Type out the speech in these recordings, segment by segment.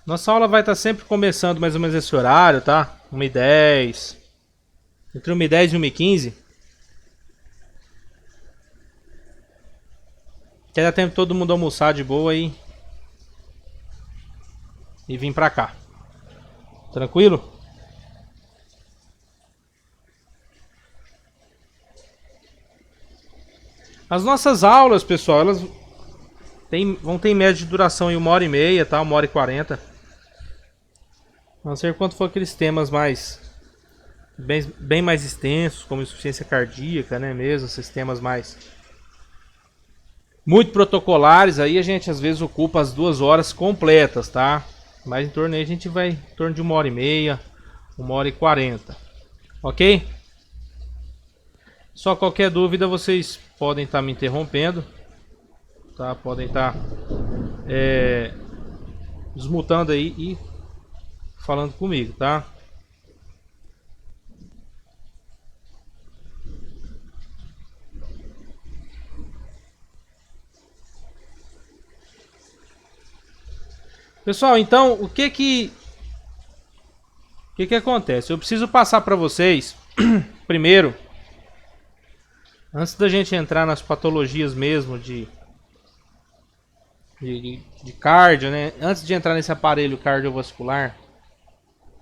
Nossa aula vai estar sempre começando mais ou menos esse horário, tá? 1h10. Entre 1h10 e 1h15. Que dá tempo de todo mundo almoçar de boa aí. E vir pra cá. Tranquilo? As nossas aulas, pessoal, elas vão ter em média de duração em 1h30, tá? 1h40. Não sei quanto for aqueles temas mais bem mais extensos, como insuficiência cardíaca, né? Mesmo esses temas mais muito protocolares, aí a gente às vezes ocupa as 2 horas completas, tá? Mas em torno aí a gente vai em torno de 1h30, 1h40, ok? Só qualquer dúvida vocês podem estar me interrompendo, tá? Podem estar desmutando aí e falando comigo, tá? Pessoal, então o que acontece? Eu preciso passar para vocês primeiro, antes da gente entrar nas patologias mesmo de cardio, né? Antes de entrar nesse aparelho cardiovascular,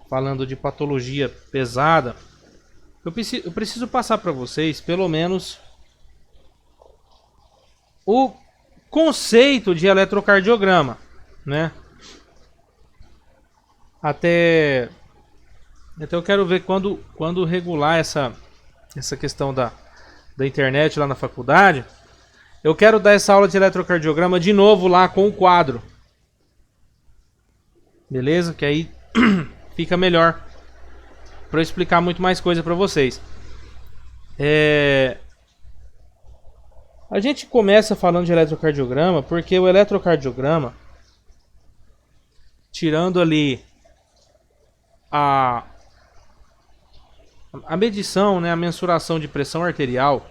falando de patologia pesada, eu preciso passar para vocês pelo menos o conceito de eletrocardiograma, né? Até eu quero ver quando regular essa questão da internet lá na faculdade. Eu quero dar essa aula de eletrocardiograma de novo lá com o quadro. Beleza? Que aí fica melhor para eu explicar muito mais coisa para vocês. A gente começa falando de eletrocardiograma porque o eletrocardiograma, tirando ali a medição, né, a mensuração de pressão arterial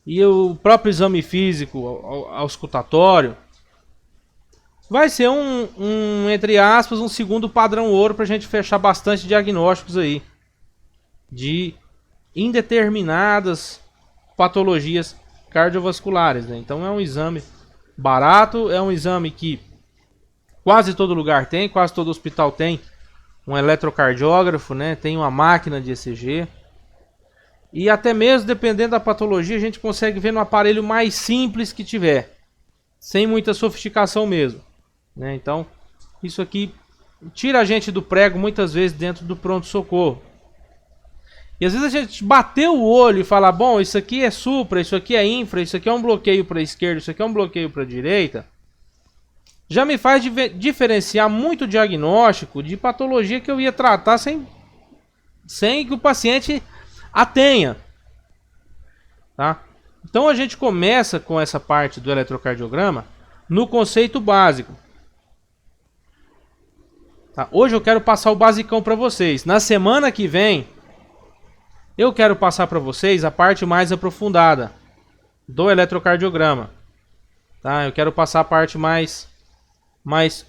e o próprio exame físico auscultatório, vai ser entre aspas, um segundo padrão ouro para a gente fechar bastante diagnósticos aí de indeterminadas patologias cardiovasculares, né? Então é um exame barato, é um exame que quase todo lugar tem, quase todo hospital tem um eletrocardiógrafo, né? Tem uma máquina de ECG. E até mesmo dependendo da patologia, a gente consegue ver no aparelho mais simples que tiver, sem muita sofisticação mesmo, né? Então, isso aqui tira a gente do prego muitas vezes dentro do pronto-socorro. E às vezes a gente bateu o olho e fala, bom, isso aqui é supra, isso aqui é infra, isso aqui é um bloqueio para a esquerda, isso aqui é um bloqueio para a direita. Já me faz diferenciar muito o diagnóstico de patologia que eu ia tratar sem que o paciente a tenha. Tá? Então a gente começa com essa parte do eletrocardiograma no conceito básico. Tá? Hoje eu quero passar o basicão para vocês. Na semana que vem, eu quero passar para vocês a parte mais aprofundada do eletrocardiograma. Tá? Eu quero passar a parte mais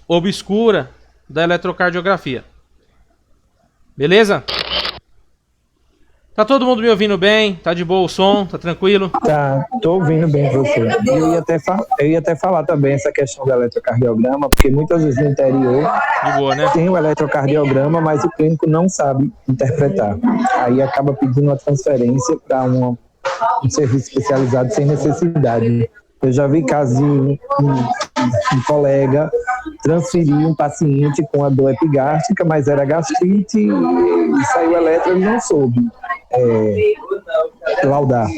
obscura da eletrocardiografia. Beleza? Tá todo mundo me ouvindo bem? Tá de boa o som? Tá tranquilo? Tá, tô ouvindo bem você. Eu ia até falar também essa questão do eletrocardiograma, porque muitas vezes no interior De boa, né? tem o eletrocardiograma, mas o clínico não sabe interpretar. Aí acaba pedindo uma transferência para um serviço especializado sem necessidade. Eu já vi casos de um colega transferir um paciente com a dor epigástica, mas era gastrite e saiu eletro, ele não soube laudar.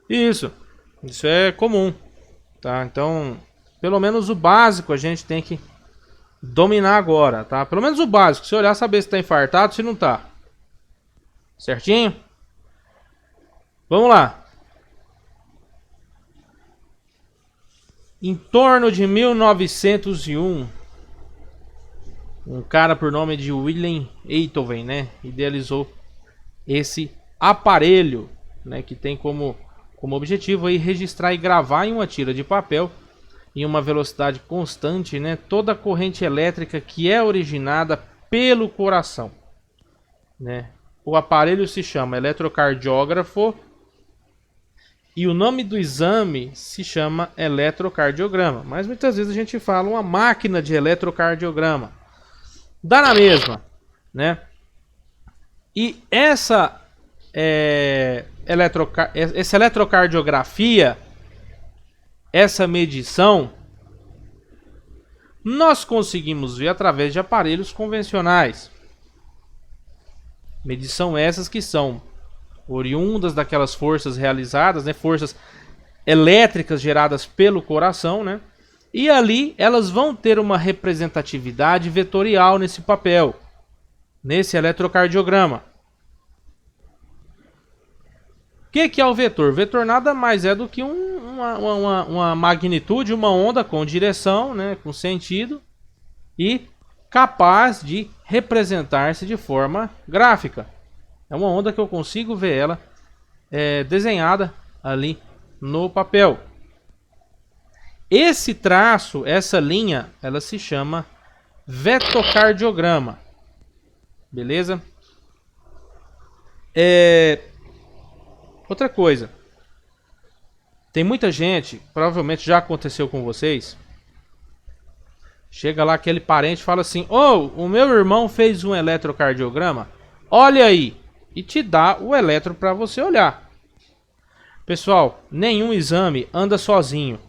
Isso é comum, tá? Então, pelo menos o básico a gente tem que dominar agora, tá? Pelo menos o básico, se olhar saber se tá infartado, se não tá. Certinho? Vamos lá. Em torno de 1901, um cara por nome de William Einthoven, né, idealizou esse aparelho, né, que tem como objetivo aí registrar e gravar em uma tira de papel em uma velocidade constante, né, toda a corrente elétrica que é originada pelo coração, né? O aparelho se chama eletrocardiógrafo e o nome do exame se chama eletrocardiograma, mas muitas vezes a gente fala uma máquina de eletrocardiograma. Dá na mesma, né? E essa eletrocardiografia, essa medição, nós conseguimos ver através de aparelhos convencionais. Medição essas que são oriundas daquelas forças realizadas, né, forças elétricas geradas pelo coração, né? E ali elas vão ter uma representatividade vetorial nesse papel, nesse eletrocardiograma. O que é o vetor? O vetor nada mais é do que uma magnitude, uma onda com direção, né, com sentido e capaz de representar-se de forma gráfica. É uma onda que eu consigo ver ela desenhada ali no papel. Esse traço, essa linha, ela se chama vetocardiograma. Beleza? Outra coisa. Tem muita gente, provavelmente já aconteceu com vocês. Chega lá aquele parente e fala assim: "Oh, o meu irmão fez um eletrocardiograma. Olha aí." E te dá o eletro para você olhar. Pessoal, nenhum exame anda sozinho.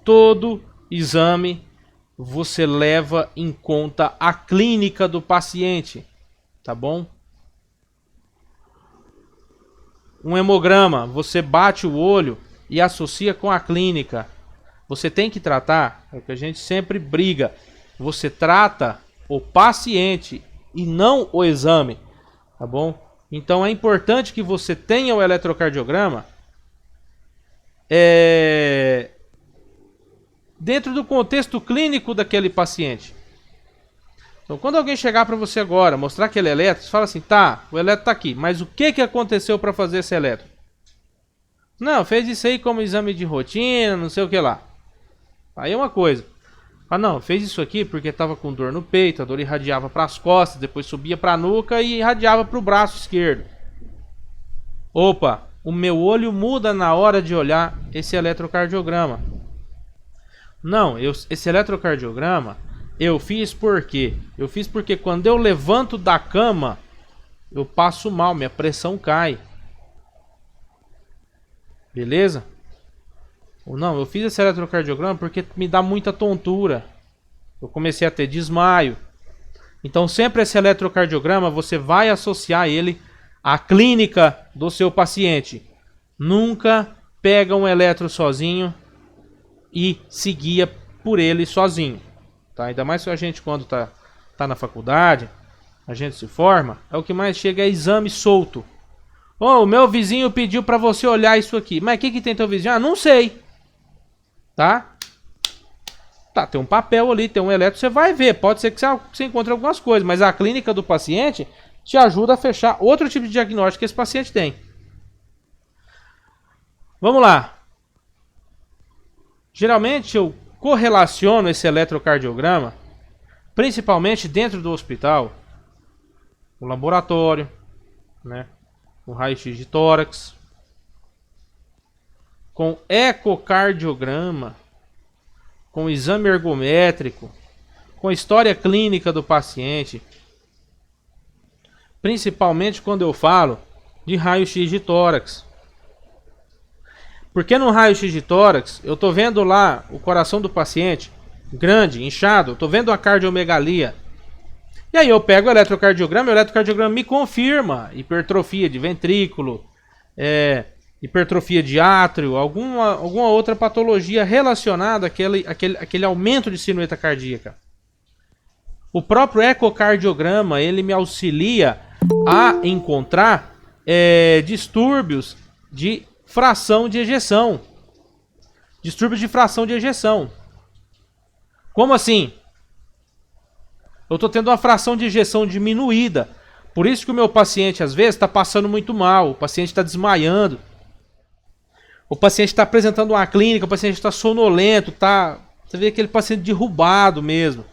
Todo exame você leva em conta a clínica do paciente, tá bom? Um hemograma, você bate o olho e associa com a clínica. Você tem que tratar, é o que a gente sempre briga, você trata o paciente e não o exame, tá bom? Então é importante que você tenha o eletrocardiograma dentro do contexto clínico daquele paciente. Então, quando alguém chegar para você agora, mostrar aquele eletro, você fala assim: "Tá, o eletro tá aqui, mas o que aconteceu para fazer esse eletro?" "Não, fez isso aí como exame de rotina, não sei o que lá." Aí é uma coisa. "Ah, não, fez isso aqui porque estava com dor no peito, a dor irradiava para as costas, depois subia para a nuca e irradiava para o braço esquerdo." Opa, o meu olho muda na hora de olhar esse eletrocardiograma. "Não, esse eletrocardiograma eu fiz por quê? Eu fiz porque quando eu levanto da cama, eu passo mal, minha pressão cai." Beleza? Ou não, eu fiz esse eletrocardiograma porque me dá muita tontura. Eu comecei a ter desmaio. Então sempre esse eletrocardiograma você vai associar ele à clínica do seu paciente. Nunca pega um eletro sozinho e se guia por ele sozinho. Tá? Ainda mais se a gente quando tá na faculdade, a gente se forma, é o que mais chega é exame solto. "Oh, o meu vizinho pediu para você olhar isso aqui." "Mas o que tem teu vizinho?" "Ah, não sei." Tá? Tá, tem um papel ali, tem um eletro, você vai ver. Pode ser que você encontre algumas coisas, mas a clínica do paciente te ajuda a fechar outro tipo de diagnóstico que esse paciente tem. Vamos lá. Geralmente eu correlaciono esse eletrocardiograma, principalmente dentro do hospital, o laboratório, né, o raio-x de tórax, com ecocardiograma, com exame ergométrico, com história clínica do paciente, principalmente quando eu falo de raio-x de tórax. Porque no raio-x de tórax eu estou vendo lá o coração do paciente grande, inchado, estou vendo a cardiomegalia. E aí eu pego o eletrocardiograma me confirma hipertrofia de ventrículo, hipertrofia de átrio, alguma outra patologia relacionada àquele aumento de sinueta cardíaca. O próprio ecocardiograma ele me auxilia a encontrar distúrbios de fração de ejeção. Distúrbios de fração de ejeção. Como assim? Eu estou tendo uma fração de ejeção diminuída. Por isso que o meu paciente às vezes está passando muito mal, o paciente está desmaiando. O paciente está apresentando uma clínica, o paciente está sonolento, tá... Você vê aquele paciente derrubado mesmo.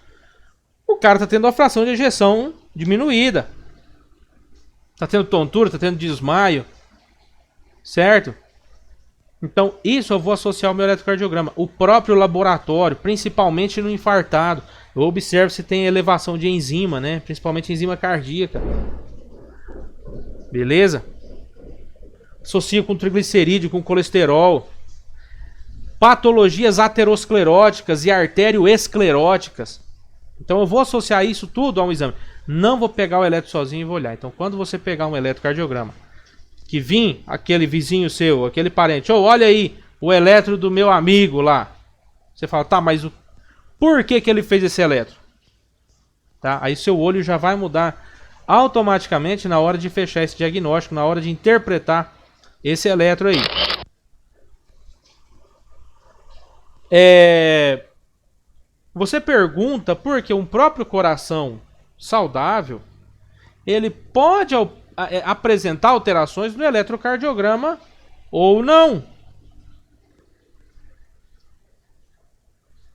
O cara está tendo a fração de ejeção diminuída. Está tendo tontura, está tendo desmaio. Certo? Então, isso eu vou associar ao meu eletrocardiograma. O próprio laboratório, principalmente no infartado, eu observo se tem elevação de enzima, né? Principalmente enzima cardíaca. Beleza? Associo com triglicerídeo, com colesterol. Patologias ateroscleróticas e arterioescleróticas. Então eu vou associar isso tudo a um exame. Não vou pegar o eletro sozinho e vou olhar. Então quando você pegar um eletrocardiograma, que vir aquele vizinho seu, aquele parente, olha aí o eletro do meu amigo lá. Você fala, tá, mas por que ele fez esse eletro? Tá? Aí seu olho já vai mudar automaticamente na hora de fechar esse diagnóstico, na hora de interpretar esse eletro aí. Você pergunta por que um próprio coração saudável ele pode apresentar alterações no eletrocardiograma ou não.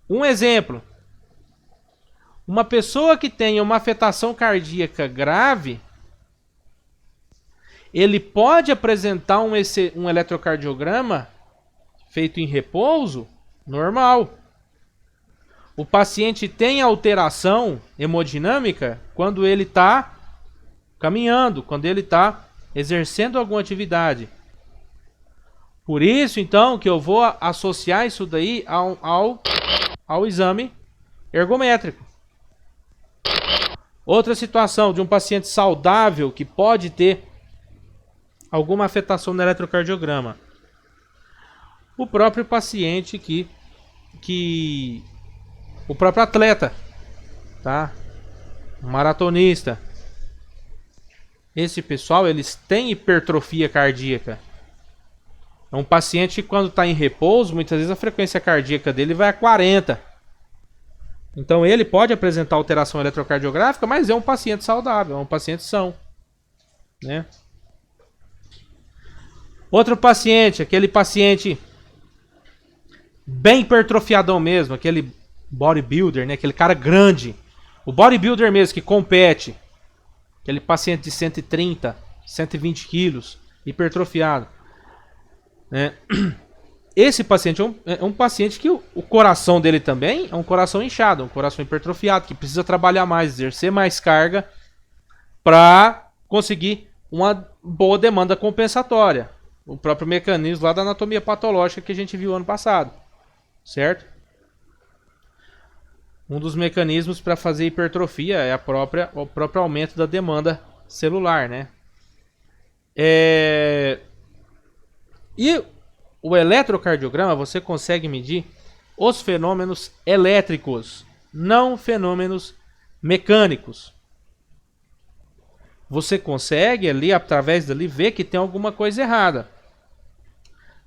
Um exemplo. Uma pessoa que tenha uma afetação cardíaca grave, ele pode apresentar um eletrocardiograma feito em repouso normal. O paciente tem alteração hemodinâmica quando ele está caminhando, quando ele está exercendo alguma atividade. Por isso, então, que eu vou associar isso daí ao exame ergométrico. Outra situação de um paciente saudável que pode ter alguma afetação no eletrocardiograma. O próprio paciente o próprio atleta, tá? Um maratonista. Esse pessoal, eles têm hipertrofia cardíaca. É um paciente que quando está em repouso, muitas vezes a frequência cardíaca dele vai a 40. Então ele pode apresentar alteração eletrocardiográfica, mas é um paciente saudável, é um paciente são, né? Outro paciente, aquele paciente bem hipertrofiadão mesmo, aquele bodybuilder, né? Aquele cara grande. O bodybuilder mesmo que compete. Aquele paciente de 130, 120 quilos, hipertrofiado. Né? Esse paciente é um paciente que o coração dele também é um coração inchado, um coração hipertrofiado, que precisa trabalhar mais, exercer mais carga para conseguir uma boa demanda compensatória. O próprio mecanismo lá da anatomia patológica que a gente viu ano passado. Certo? Um dos mecanismos para fazer hipertrofia é o próprio aumento da demanda celular, né? E o eletrocardiograma você consegue medir os fenômenos elétricos, não fenômenos mecânicos. Você consegue ali, através dali, ver que tem alguma coisa errada.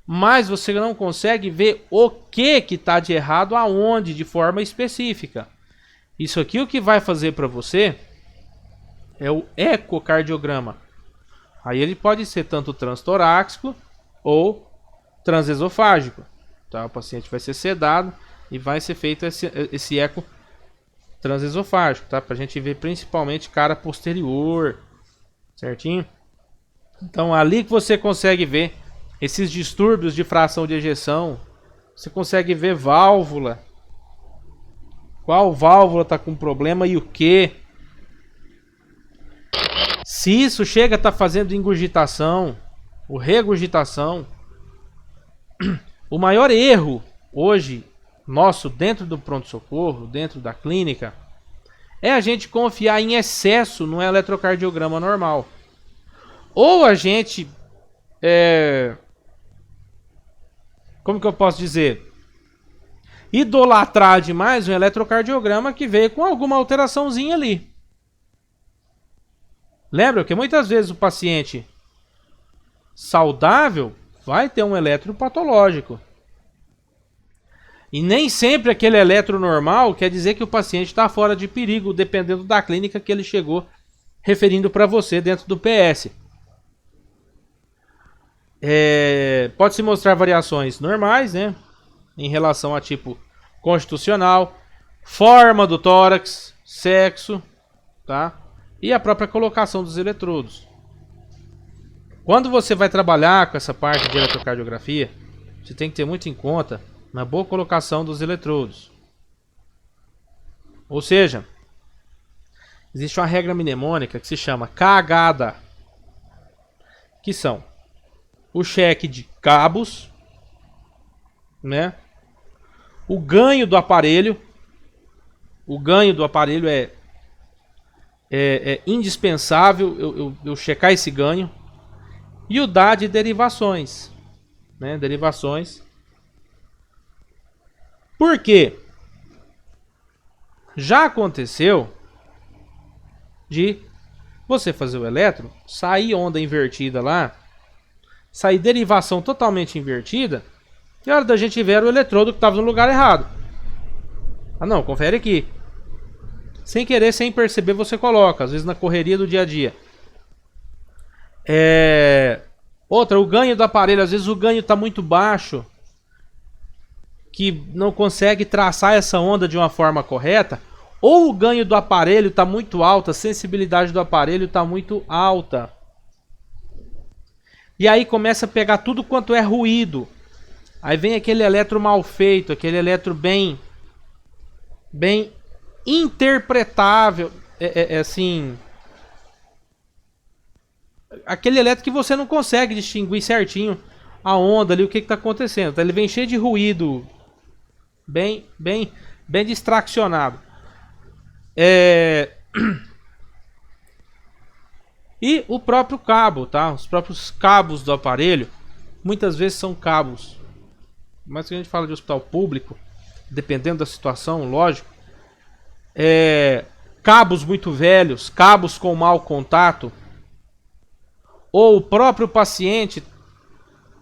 Mas você não consegue ver o que está de errado aonde, de forma específica. Isso aqui o que vai fazer para você é o ecocardiograma. Aí ele pode ser tanto transtorácico ou transesofágico. Tá? O paciente vai ser sedado e vai ser feito esse eco transesofágico, tá? Para a gente ver principalmente cara posterior, certinho? Então ali que você consegue ver esses distúrbios de fração de ejeção, você consegue ver válvula. Qual válvula está com problema e o que? Se isso chega a estar fazendo ingurgitação ou regurgitação, o maior erro hoje nosso dentro do pronto-socorro, dentro da clínica, é a gente confiar em excesso no eletrocardiograma normal. Ou a gente como que eu posso dizer? Idolatrar demais um eletrocardiograma que veio com alguma alteraçãozinha ali. Lembra que muitas vezes o paciente saudável vai ter um eletro patológico. E nem sempre aquele eletro normal quer dizer que o paciente está fora de perigo, dependendo da clínica que ele chegou referindo para você dentro do PS. Pode se mostrar variações normais, né? Em relação a tipo constitucional, forma do tórax, sexo, tá? E a própria colocação dos eletrodos. Quando você vai trabalhar com essa parte de eletrocardiografia, você tem que ter muito em conta uma boa colocação dos eletrodos. Ou seja, existe uma regra mnemônica que se chama cagada, que são o cheque de cabos, né? O ganho do aparelho. O ganho do aparelho é indispensável eu checar esse ganho. E o dá de derivações, né? Derivações. Por quê? Já aconteceu de você fazer o eletro, sair onda invertida lá, sair derivação totalmente invertida, e a hora da gente ver o eletrodo que estava no lugar errado. Ah não, confere aqui. Sem querer, sem perceber, você coloca, às vezes na correria do dia a dia. Outra, o ganho do aparelho, às vezes o ganho está muito baixo, que não consegue traçar essa onda de uma forma correta, ou o ganho do aparelho está muito alto, a sensibilidade do aparelho está muito alta. E aí começa a pegar tudo quanto é ruído. Aí vem aquele eletro mal feito, aquele eletro bem interpretável, assim, aquele eletro que você não consegue distinguir certinho a onda ali, o que está acontecendo. Então, ele vem cheio de ruído, bem distraccionado. E o próprio cabo, tá? Os próprios cabos do aparelho, muitas vezes são cabos. Mas se a gente fala de hospital público, dependendo da situação, lógico, cabos muito velhos, cabos com mau contato, ou o próprio paciente,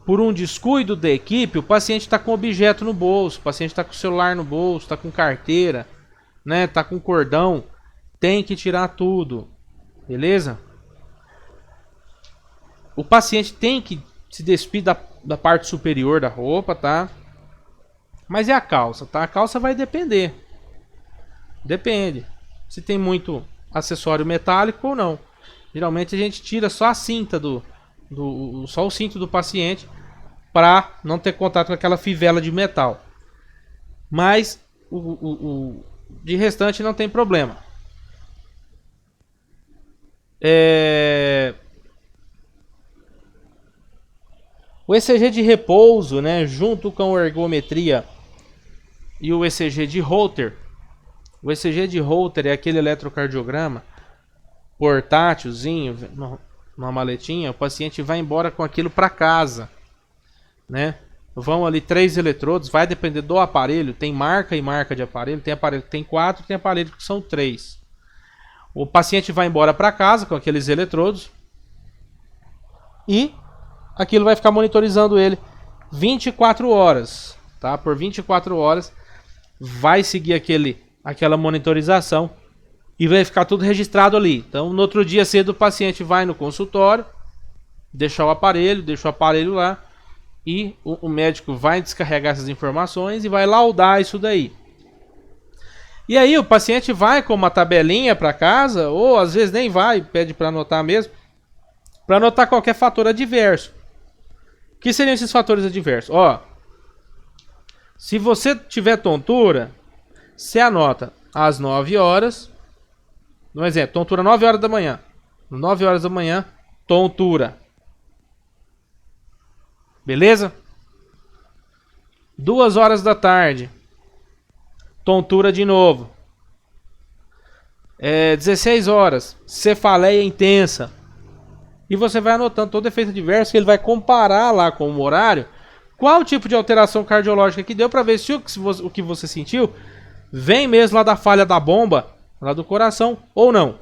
por um descuido da equipe, o paciente está com objeto no bolso, o paciente está com o celular no bolso, está com carteira, né? Está com cordão, tem que tirar tudo, beleza? O paciente tem que se despir da parte superior da roupa, tá? Mas e a calça, tá? A calça vai depender. Depende. Se tem muito acessório metálico ou não. Geralmente a gente tira só a cinta só o cinto do paciente para não ter contato com aquela fivela de metal. Mas de restante não tem problema. O ECG de repouso, né, junto com a ergometria e o ECG de Holter. O ECG de Holter é aquele eletrocardiograma portátilzinho, numa maletinha. O paciente vai embora com aquilo para casa, né? Vão ali 3 eletrodos, vai depender do aparelho. Tem marca e marca de aparelho. Tem aparelho que tem 4, tem aparelho que são 3. O paciente vai embora para casa com aqueles eletrodos e aquilo vai ficar monitorizando ele 24 horas, tá? Por 24 horas vai seguir aquela monitorização e vai ficar tudo registrado ali. Então, no outro dia cedo, o paciente vai no consultório, deixa o aparelho lá e o médico vai descarregar essas informações e vai laudar isso daí. E aí o paciente vai com uma tabelinha para casa, ou às vezes nem vai, pede para anotar mesmo, para anotar qualquer fator adverso. O que seriam esses fatores adversos? Se você tiver tontura, você anota às 9 horas, no exemplo, tontura 9 horas da manhã. 9 horas da manhã, tontura. Beleza? 2 horas da tarde, tontura de novo. 16 horas, cefaleia intensa. E você vai anotando todo efeito adverso, que ele vai comparar lá com o horário qual tipo de alteração cardiológica que deu, para ver se o que você sentiu vem mesmo lá da falha da bomba, lá do coração, ou não.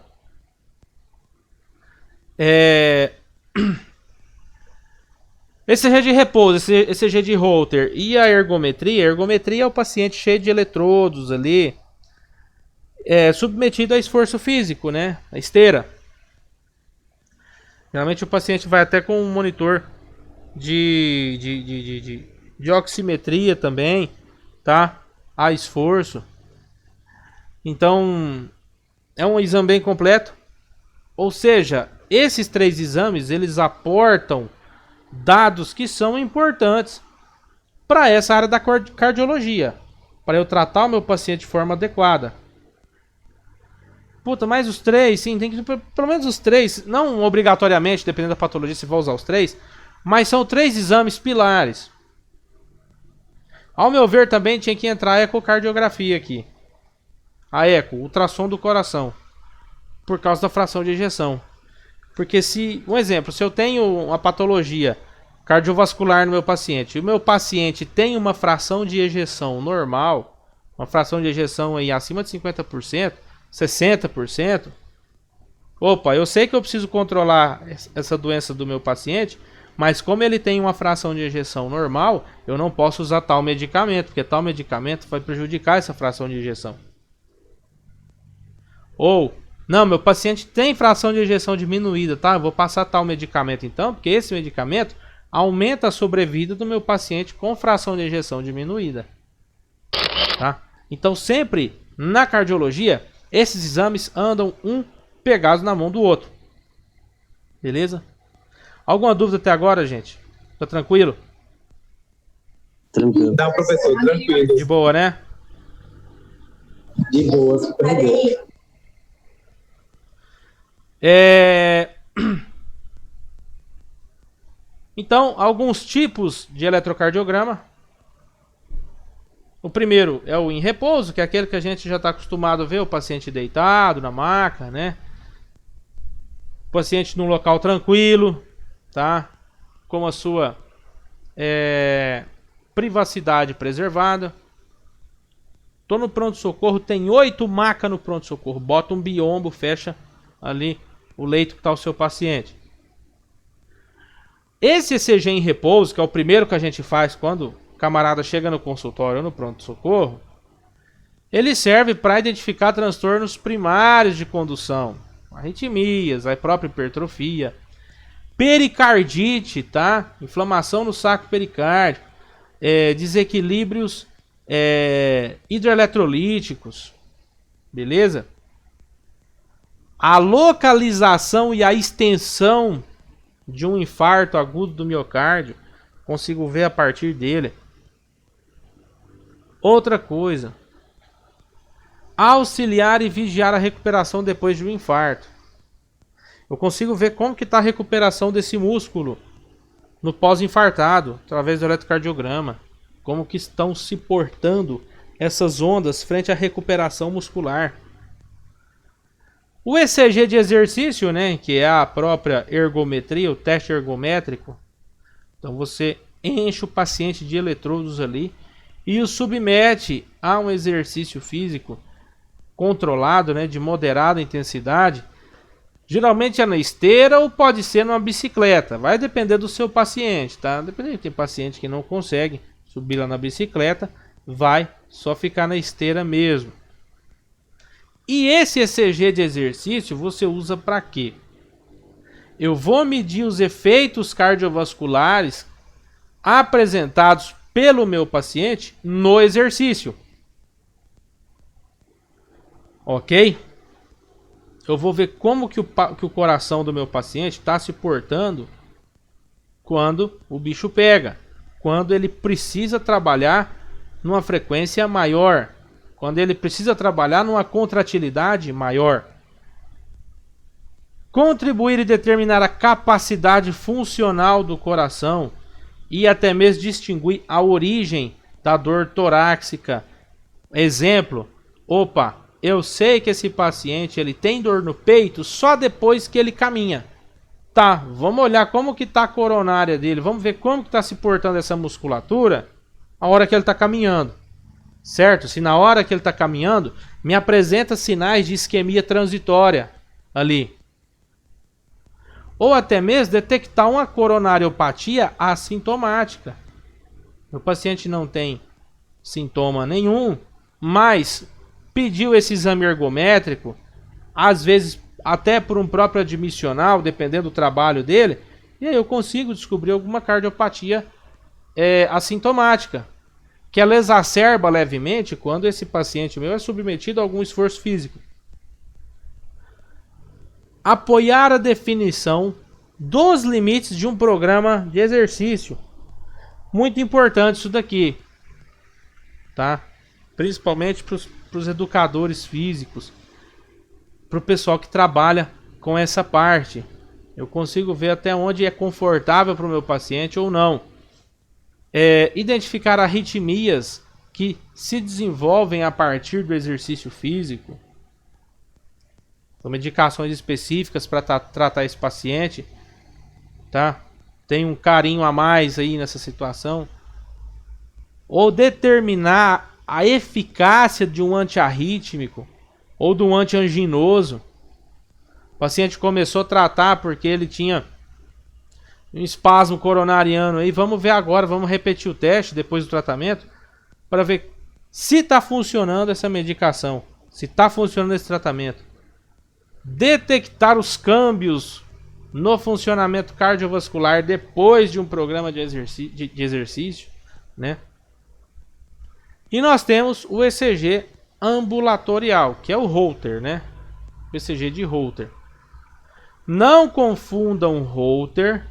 ECG de repouso, ECG de Holter e a ergometria. A ergometria é o paciente cheio de eletrodos ali, submetido a esforço físico, né? A esteira. Geralmente o paciente vai até com um monitor de oximetria também, tá? A esforço. Então, é um exame bem completo. Ou seja, esses 3 exames, eles aportam dados que são importantes para essa área da cardiologia, para eu tratar o meu paciente de forma adequada. Puta, mas os 3, sim, tem que pelo menos os 3, não obrigatoriamente, dependendo da patologia, se vai usar os 3, mas são 3 exames pilares. Ao meu ver, também tinha que entrar a ecocardiografia aqui. A eco, ultrassom do coração, por causa da fração de ejeção. Porque se, um exemplo, se eu tenho uma patologia cardiovascular no meu paciente, e o meu paciente tem uma fração de ejeção normal, uma fração de ejeção aí acima de 50%, 60%, opa, eu sei que eu preciso controlar essa doença do meu paciente, mas como ele tem uma fração de ejeção normal, eu não posso usar tal medicamento, porque tal medicamento vai prejudicar essa fração de ejeção. Ou, não, meu paciente tem fração de ejeção diminuída, tá? Eu vou passar tal medicamento então, porque esse medicamento aumenta a sobrevida do meu paciente com fração de ejeção diminuída. Tá? Então sempre na cardiologia, esses exames andam um pegados na mão do outro. Beleza? Alguma dúvida até agora, gente? Tá tranquilo? Tranquilo. Não, professor, tranquilo. De boa, né? De boa, super de boa. Então, alguns tipos de eletrocardiograma. O primeiro é o em repouso, que é aquele que a gente já está acostumado a ver, o paciente deitado na maca, né? O paciente num local tranquilo, tá? Com a sua privacidade preservada. Tô no pronto-socorro, tem 8 macas no pronto-socorro. Bota um biombo, fecha ali o leito que está o seu paciente. Esse ECG em repouso, que é o primeiro que a gente faz quando o camarada chega no consultório ou no pronto-socorro, ele serve para identificar transtornos primários de condução, arritmias, a própria hipertrofia, pericardite, tá? Inflamação no saco pericárdico, desequilíbrios hidroeletrolíticos, beleza? A localização e a extensão de um infarto agudo do miocárdio, consigo ver a partir dele. Outra coisa, auxiliar e vigiar a recuperação depois de um infarto. Eu consigo ver como que está a recuperação desse músculo no pós-infartado, através do eletrocardiograma. Como que estão se portando essas ondas frente à recuperação muscular. O ECG de exercício, né, que é a própria ergometria, o teste ergométrico. Então você enche o paciente de eletrodos ali e o submete a um exercício físico controlado, né, de moderada intensidade. Geralmente é na esteira ou pode ser numa bicicleta. Vai depender do seu paciente, tá? Dependendo, tem paciente que não consegue subir lá na bicicleta, vai só ficar na esteira mesmo. E esse ECG de exercício você usa para quê? Eu vou medir os efeitos cardiovasculares apresentados pelo meu paciente no exercício. Ok? Eu vou ver como que o coração do meu paciente está se portando quando o bicho pega. Quando ele precisa trabalhar numa frequência maior. Quando ele precisa trabalhar numa contratilidade maior. Contribuir e determinar a capacidade funcional do coração e até mesmo distinguir a origem da dor torácica. Exemplo, opa, eu sei que esse paciente ele tem dor no peito só depois que ele caminha. Tá, vamos olhar como que tá a coronária dele, vamos ver como que tá se portando essa musculatura a hora que ele tá caminhando. Certo? Se na hora que ele está caminhando, me apresenta sinais de isquemia transitória ali. Ou até mesmo detectar uma coronariopatia assintomática. O paciente não tem sintoma nenhum, mas pediu esse exame ergométrico, às vezes até por um próprio admissional, dependendo do trabalho dele, E aí eu consigo descobrir alguma cardiopatia assintomática, que ela exacerba levemente quando esse paciente meu é submetido a algum esforço físico. Apoiar a definição dos limites de um programa de exercício. Muito importante isso daqui, tá? Principalmente para os educadores físicos, para o pessoal que trabalha com essa parte. Eu consigo ver até onde é confortável para o meu paciente ou não. Identificar arritmias que se desenvolvem a partir do exercício físico. São medicações específicas para tratar esse paciente, tá? Tem um carinho a mais aí nessa situação. Ou determinar a eficácia de um antiarrítmico ou de um antianginoso. O paciente começou a tratar porque ele tinha um espasmo coronariano aí. Vamos ver agora, vamos repetir o teste depois do tratamento para ver se está funcionando essa medicação, se está funcionando esse tratamento. Detectar os câmbios no funcionamento cardiovascular depois de um programa de exercício, né? E nós temos o ECG ambulatorial, que é o Holter, né? O ECG de Holter. Não confundam Holter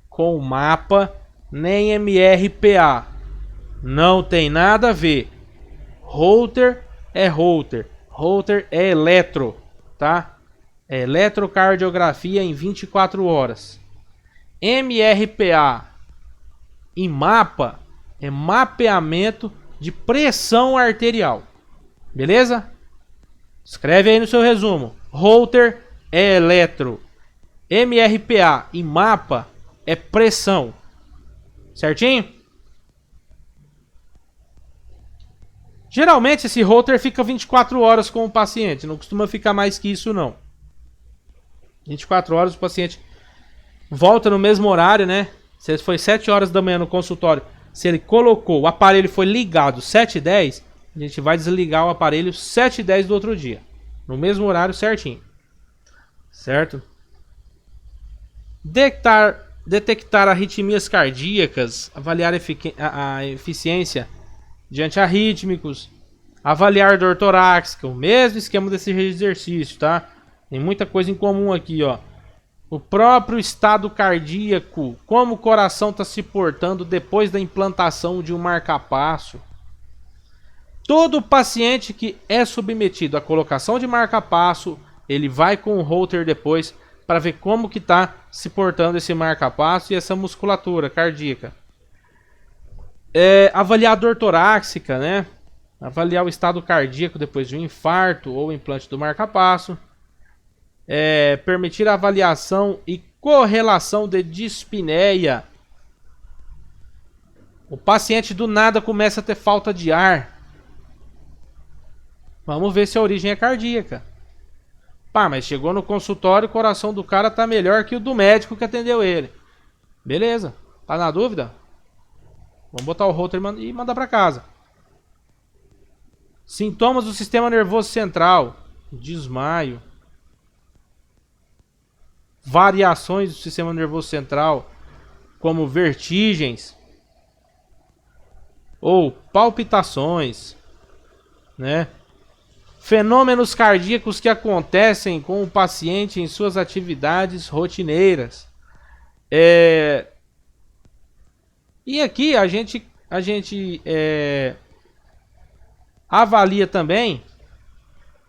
com mapa nem MRPA. Não tem nada a ver. Holter é Holter. Holter é eletro, tá? É eletrocardiografia em 24 horas. MRPA e mapa é mapeamento de pressão arterial. Beleza? Escreve aí no seu resumo. Holter é eletro. MRPA e mapa é pressão. Certinho? Geralmente esse Holter fica 24 horas com o paciente. Não costuma ficar mais que isso não. 24 horas o paciente volta no mesmo horário, né? Se foi 7 horas da manhã no consultório, se ele colocou, o aparelho foi ligado 7h10, a gente vai desligar o aparelho 7h10 do outro dia. No mesmo horário certinho. Certo? Detectar arritmias cardíacas, avaliar a eficiência de antiarrítmicos, avaliar dor torácica, o mesmo esquema desse exercício, tá? Tem muita coisa em comum aqui, ó. O próprio estado cardíaco, como o coração está se portando depois da implantação de um marca-passo. Todo paciente que é submetido à colocação de marca-passo, ele vai com o Holter depois para ver como que está se portando esse marca-passo e essa musculatura cardíaca. Avaliar a dor torácica, né? Avaliar o estado cardíaco depois de um infarto ou implante do marca-passo. Permitir a avaliação e correlação de dispneia. O paciente do nada começa a ter falta de ar. Vamos ver se a origem é cardíaca. Pá, mas chegou no consultório, o coração do cara tá melhor que o do médico que atendeu ele. Beleza, tá na dúvida? Vamos botar o Holter e mandar para casa. Sintomas do sistema nervoso central. Desmaio. Variações do sistema nervoso central, como vertigens ou palpitações, né? Fenômenos cardíacos que acontecem com o paciente em suas atividades rotineiras. E aqui a gente avalia também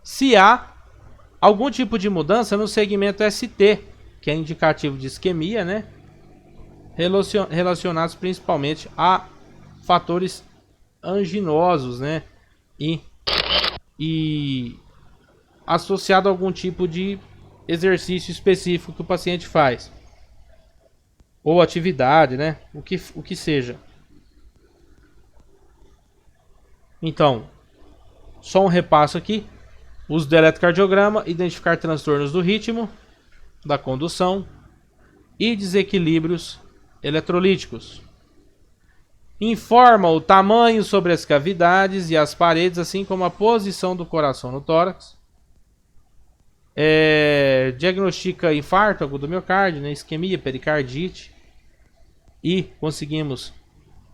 se há algum tipo de mudança no segmento ST, que é indicativo de isquemia, né? Relacionados principalmente a fatores anginosos, né? E associado a algum tipo de exercício específico que o paciente faz. Ou atividade, né? O que seja. Então, só um repasso aqui. Uso do eletrocardiograma, identificar transtornos do ritmo, da condução e desequilíbrios eletrolíticos. Informa o tamanho sobre as cavidades e as paredes, assim como a posição do coração no tórax. diagnostica infarto agudo do miocárdio, né, isquemia, pericardite, e conseguimos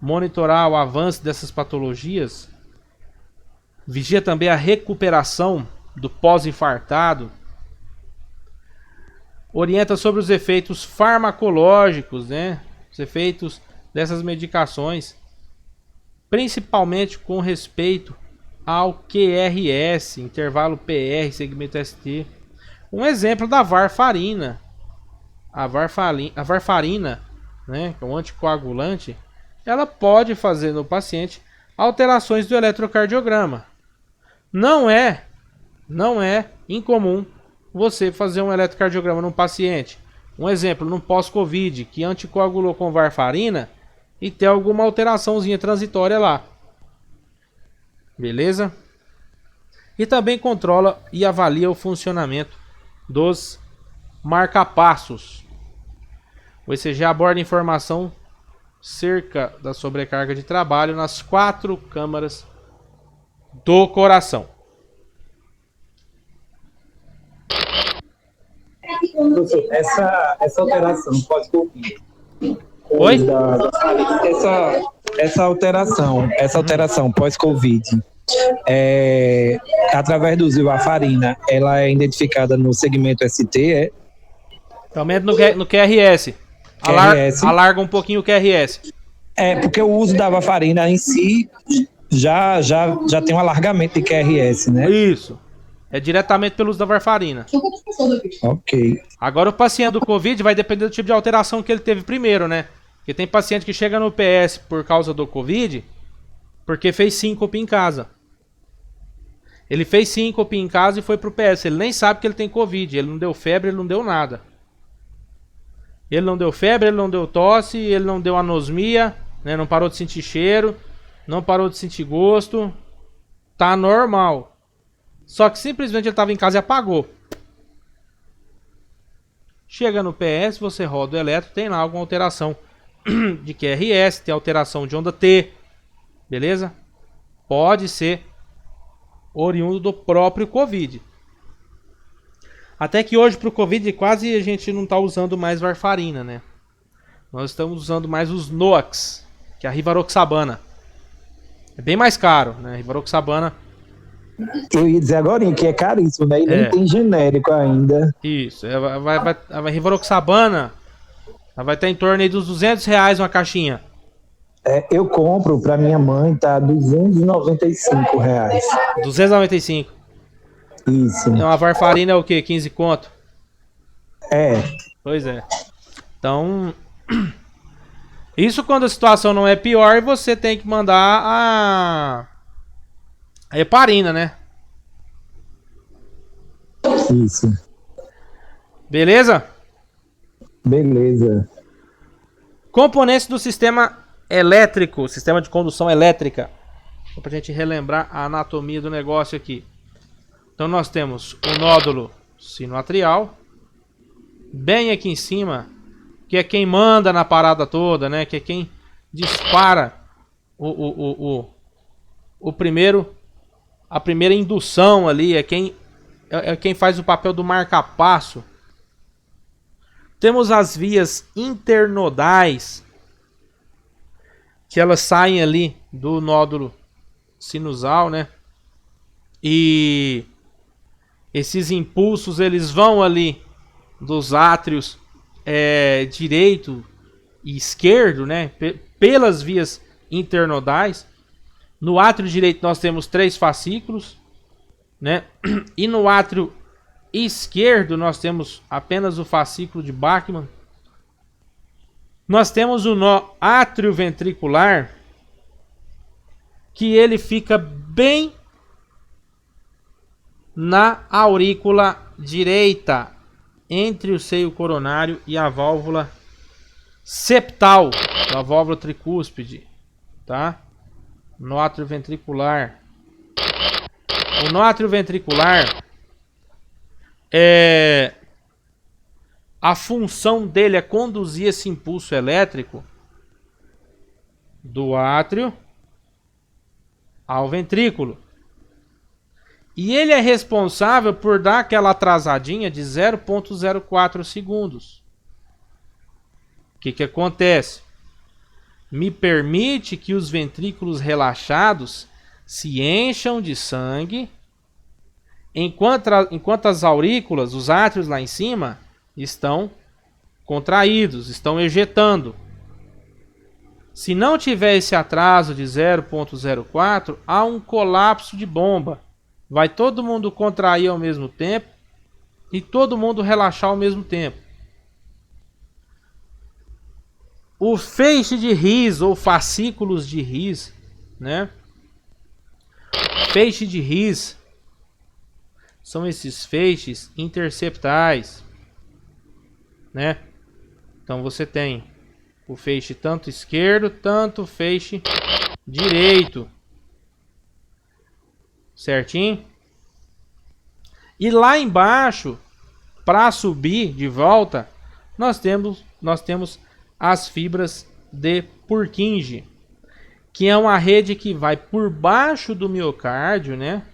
monitorar o avanço dessas patologias. Vigia também a recuperação do pós-infartado. Orienta sobre os efeitos farmacológicos, né? Os efeitos dessas medicações, principalmente com respeito ao QRS, intervalo PR, segmento ST. Um exemplo da varfarina. A varfarina, né, que é um anticoagulante, ela pode fazer no paciente alterações do eletrocardiograma. Não é incomum você fazer um eletrocardiograma num paciente, um exemplo, num pós-Covid, que anticoagulou com varfarina e ter alguma alteraçãozinha transitória lá. Beleza? E também controla e avalia o funcionamento dos marcapassos. O ECG aborda informação cerca da sobrecarga de trabalho nas 4 câmaras do coração. Professor, essa alteração pós-Covid. Oi? Essa alteração pós-Covid, através do uso de varfarina, ela é identificada no segmento ST, Também no QRS. Alarga um pouquinho o QRS. Porque o uso da varfarina em si já tem um alargamento de QRS, né? Isso. É diretamente pelo uso da varfarina. Ok. Agora o paciente do Covid vai depender do tipo de alteração que ele teve primeiro, né? Porque tem paciente que chega no PS por causa do Covid, porque fez síncope em casa. Ele fez síncope em casa e foi pro PS. Ele nem sabe que ele tem Covid. Ele não deu febre, ele não deu nada. Ele não deu febre, ele não deu tosse, ele não deu anosmia, né? Não parou de sentir cheiro, não parou de sentir gosto. Tá normal. Só que simplesmente ele estava em casa e apagou. Chega no PS, você roda o eletro, tem lá alguma alteração de QRS, tem alteração de onda T. Beleza? Pode ser oriundo do próprio Covid. Até que hoje pro Covid quase a gente não está usando mais varfarina, né? Nós estamos usando mais os NOACs, que é a rivaroxabana. É bem mais caro, né? A rivaroxabana. Eu ia dizer agora que é caríssimo, né? E nem tem genérico ainda. Isso. A rivaroxabana vai estar em torno aí dos R$200 uma caixinha. Eu compro pra minha mãe, tá R$295. 295. Isso. Uma varfarina é o quê? 15 conto? Pois é. Então, isso quando a situação não é pior, você tem que mandar a heparina, né? Isso. Beleza? Beleza. Componentes do sistema elétrico, sistema de condução elétrica. Só pra gente relembrar a anatomia do negócio aqui. Então nós temos o nódulo sinoatrial, bem aqui em cima, que é quem manda na parada toda, né? Que é quem dispara o primeiro, a primeira indução ali, é quem faz o papel do marcapasso. Temos as vias internodais, que elas saem ali do nódulo sinusal, né? E esses impulsos eles vão ali dos átrios direito e esquerdo, né? Pelas vias internodais. No átrio direito nós temos 3 fascículos, né? E no átrio esquerdo nós temos apenas o fascículo de Bachmann. Nós temos o nó átrio-ventricular, que ele fica bem na aurícula direita, entre o seio coronário e a válvula septal, a válvula tricúspide, tá? Nó átrio-ventricular. O nó átrio-ventricular a função dele é conduzir esse impulso elétrico do átrio ao ventrículo. E ele é responsável por dar aquela atrasadinha de 0,04 segundos. O que acontece? Me permite que os ventrículos relaxados se encham de sangue, enquanto as aurículas, os átrios lá em cima, estão contraídos, estão ejetando. Se não tiver esse atraso de 0,04, há um colapso de bomba. Vai todo mundo contrair ao mesmo tempo e todo mundo relaxar ao mesmo tempo. O feixe de His ou fascículos de His, né? Feixe de His são esses feixes interceptais, né? Então você tem o feixe tanto esquerdo, tanto o feixe direito. Certinho? E lá embaixo, para subir de volta, nós temos as fibras de Purkinje, que é uma rede que vai por baixo do miocárdio, né?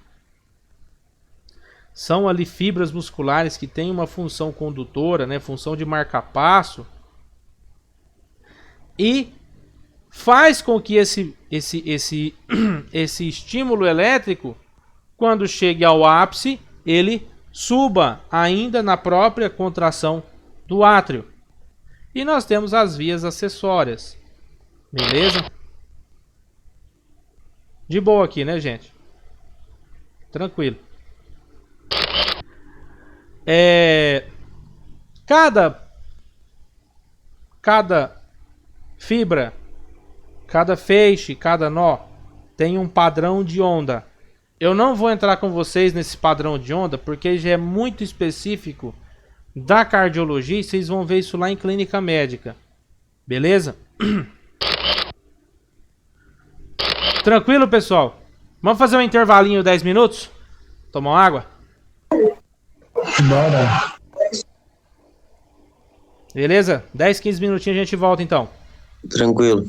São ali fibras musculares que têm uma função condutora, né? Função de marca-passo. E faz com que esse estímulo elétrico, quando chegue ao ápice, ele suba ainda na própria contração do átrio. E nós temos as vias acessórias. Beleza? De boa aqui, né, gente? Tranquilo. Cada fibra, cada feixe, cada nó tem um padrão de onda. Eu não vou entrar com vocês nesse padrão de onda porque já é muito específico da cardiologia e vocês vão ver isso lá em clínica médica. Beleza? Tranquilo, pessoal? Vamos fazer um intervalinho 10 minutos? Tomar uma água? Bora. Beleza? 10, 15 minutinhos a gente volta então. Tranquilo.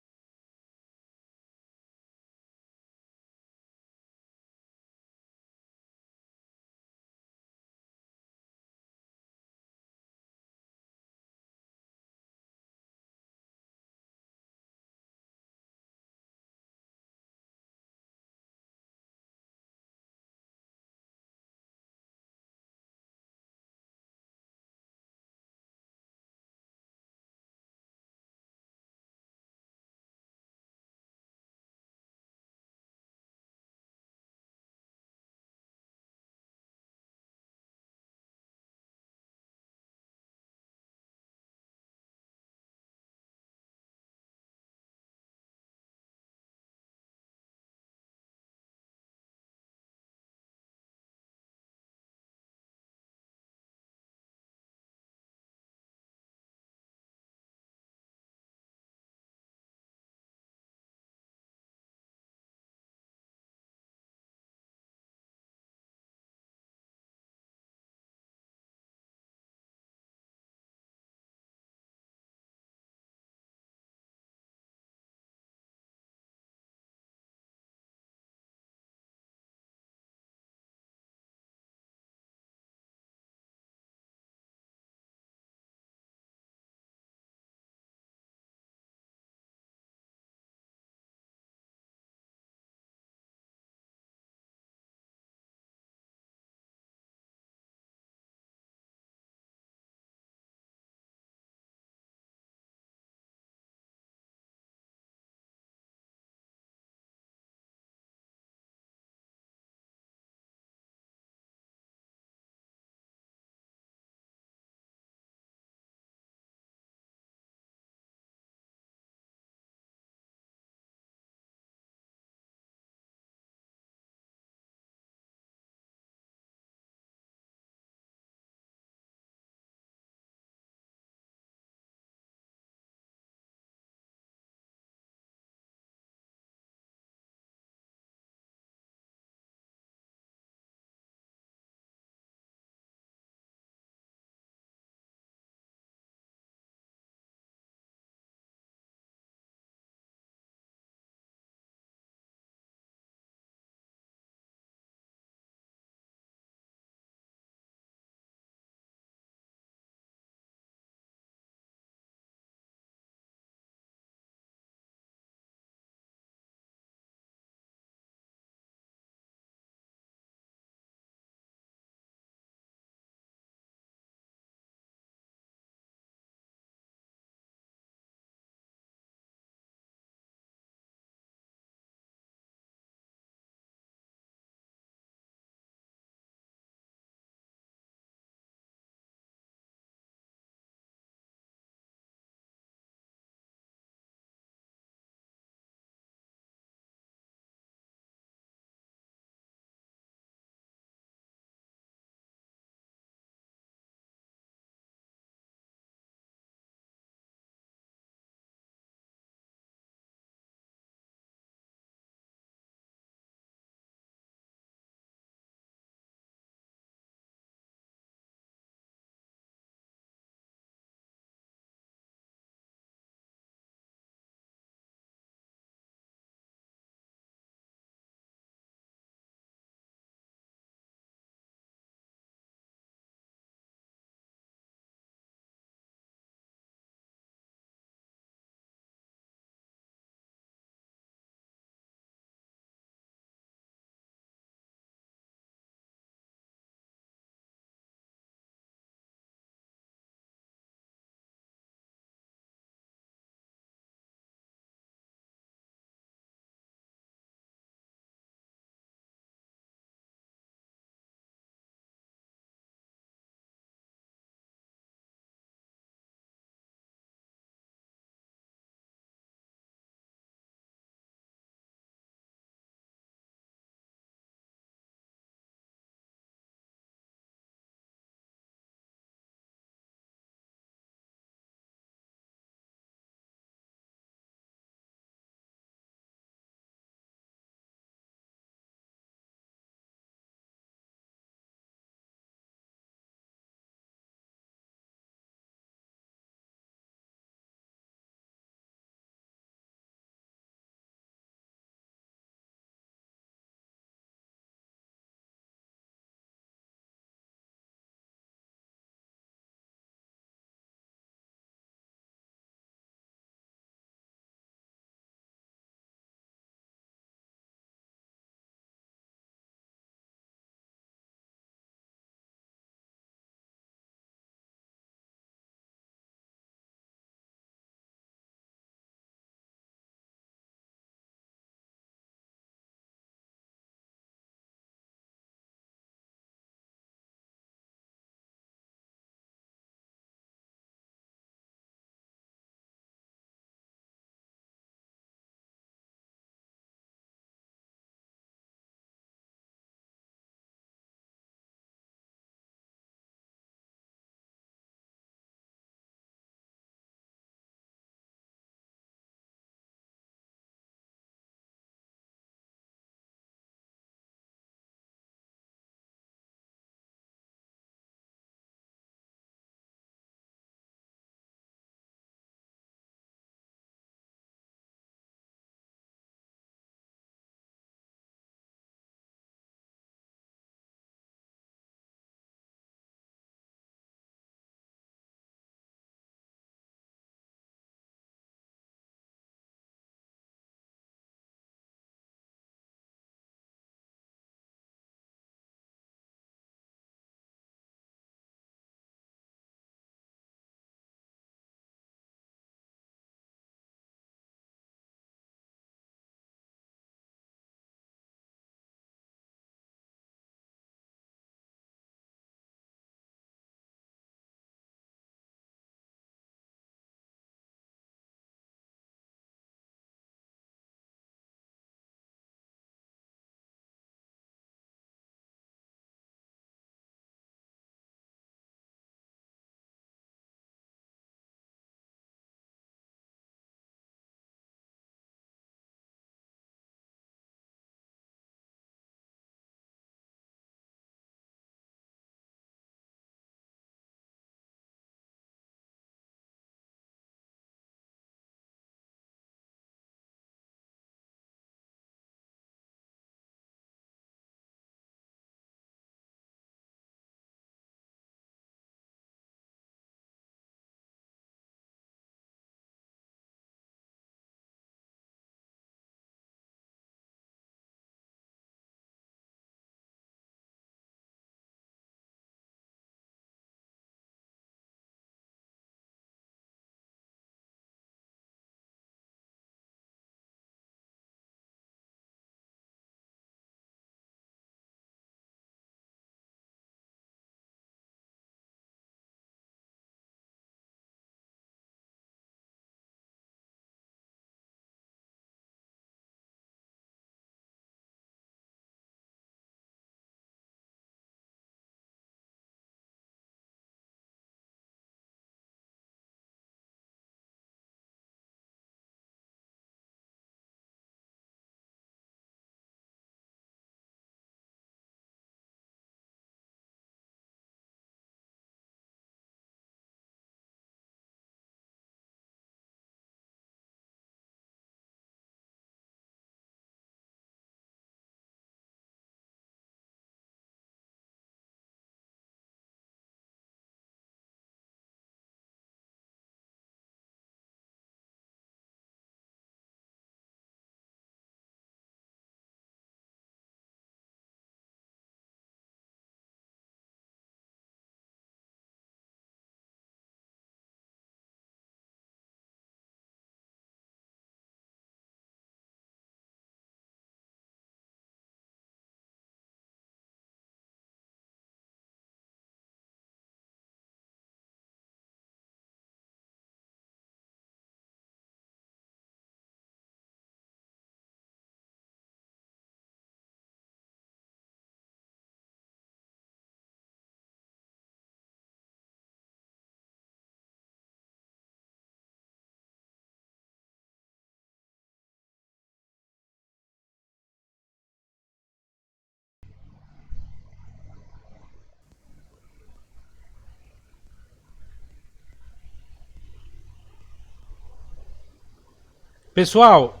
Pessoal,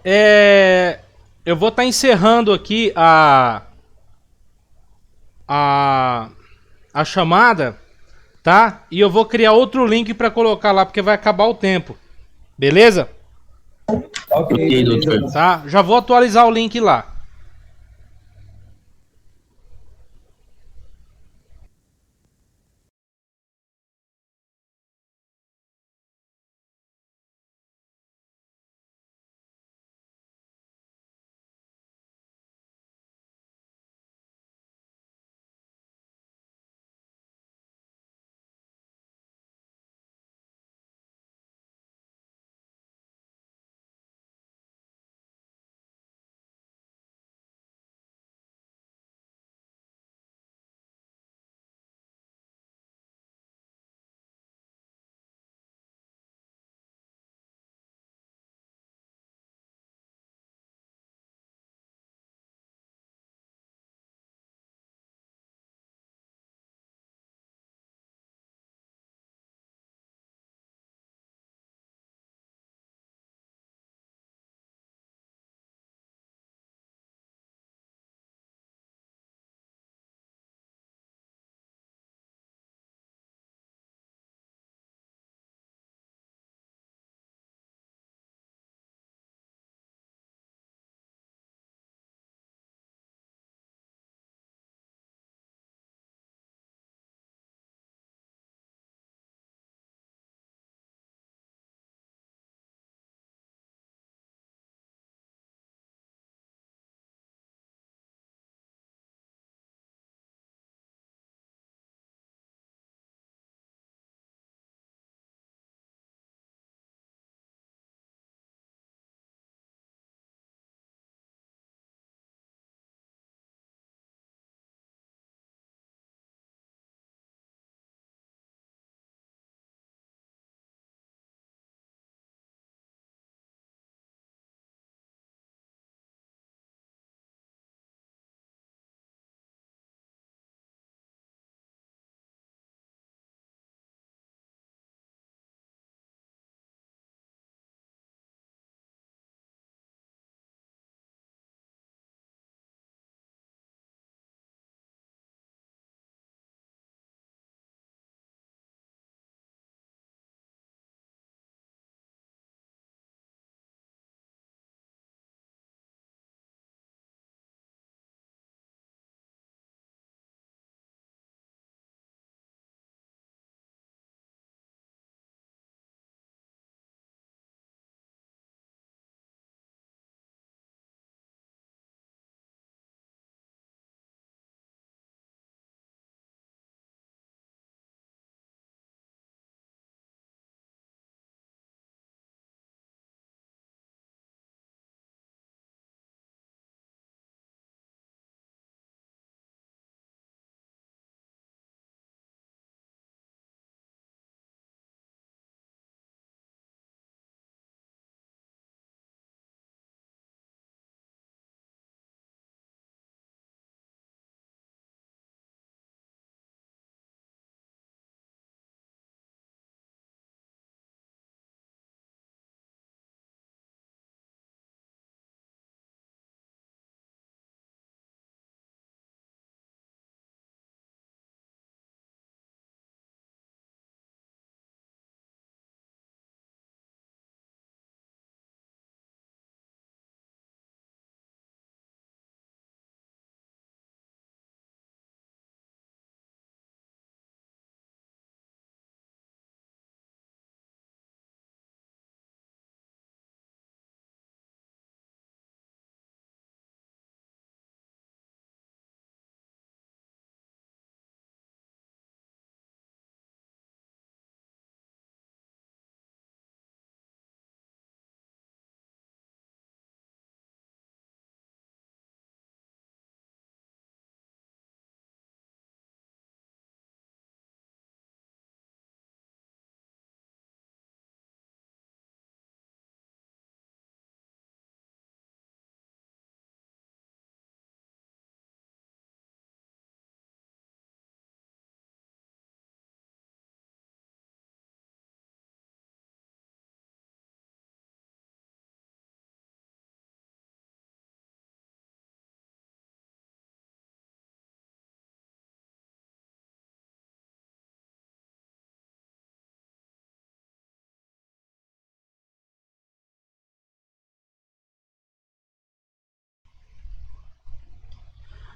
eu vou estar encerrando aqui a chamada, tá? E eu vou criar outro link para colocar lá, porque vai acabar o tempo. Beleza? Ok, doutor. Tá? Já vou atualizar o link lá.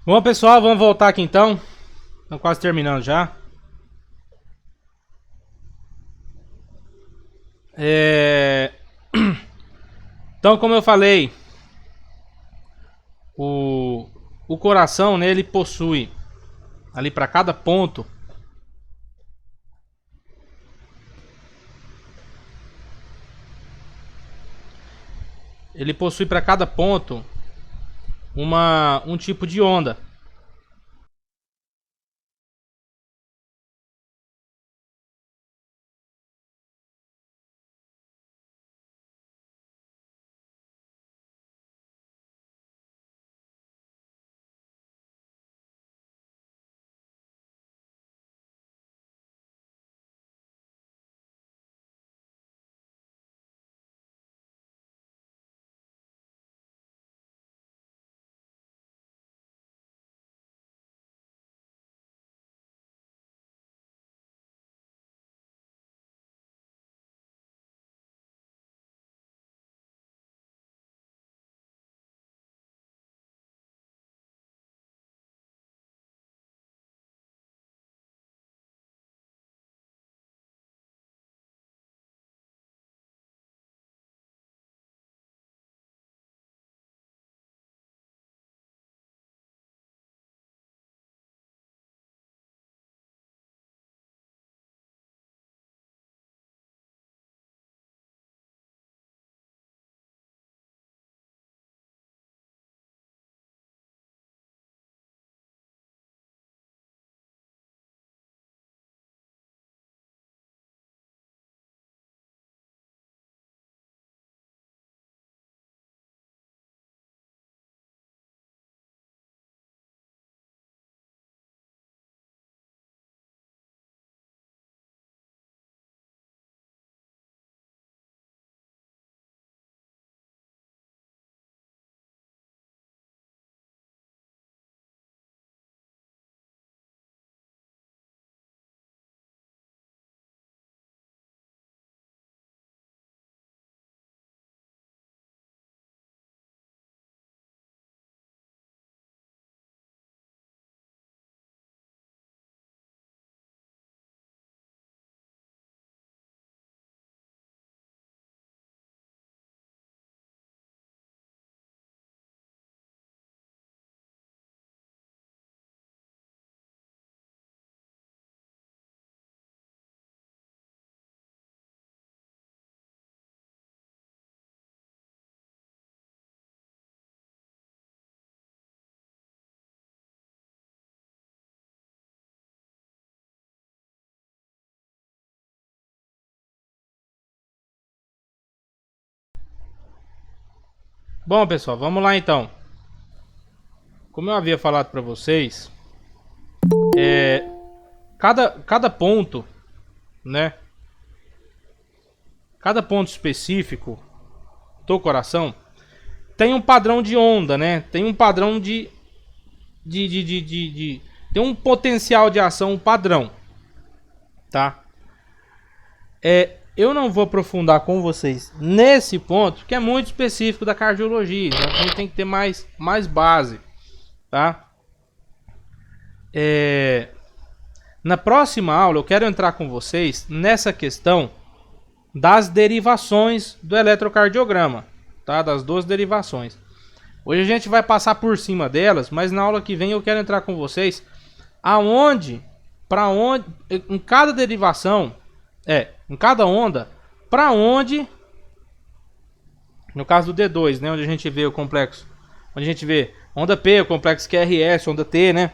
Bom, pessoal, vamos voltar aqui então. Estamos quase terminando já. Então, como eu falei, o coração, né, ele possui ali para cada ponto um tipo de onda. Bom, pessoal, vamos lá então. Como eu havia falado para vocês, cada ponto, né? Cada ponto específico do coração tem um padrão de onda, né? Tem um padrão tem um potencial de ação padrão, tá? Eu não vou aprofundar com vocês nesse ponto, que é muito específico da cardiologia. Então a gente tem que ter mais base, tá? Na próxima aula eu quero entrar com vocês nessa questão das derivações do eletrocardiograma, tá? Das duas derivações. Hoje a gente vai passar por cima delas, mas na aula que vem eu quero entrar com vocês aonde, para onde, em cada derivação, em cada onda, para onde, no caso do D2, né, onde a gente vê o complexo, onde a gente vê onda P, o complexo QRS, onda T, né?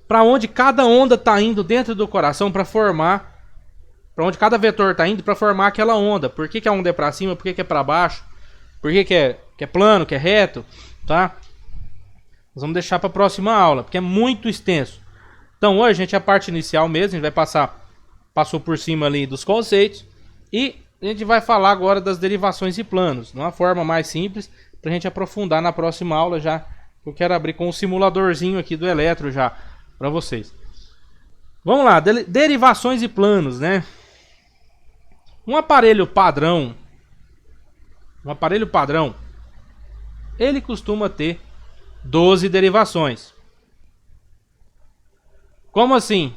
Para onde cada onda está indo dentro do coração para formar, para onde cada vetor está indo para formar aquela onda. Por que a onda é para cima, por que é para baixo, por que é plano, que é reto, tá? Nós vamos deixar para a próxima aula, porque é muito extenso. Então hoje a gente, a parte inicial mesmo, a gente vai passou por cima ali dos conceitos e a gente vai falar agora das derivações e planos, de uma forma mais simples, para a gente aprofundar na próxima aula já. Eu quero abrir com um simuladorzinho aqui do eletro já para vocês. Vamos lá, derivações e planos, né? Um aparelho padrão, ele costuma ter 12 derivações. Como assim?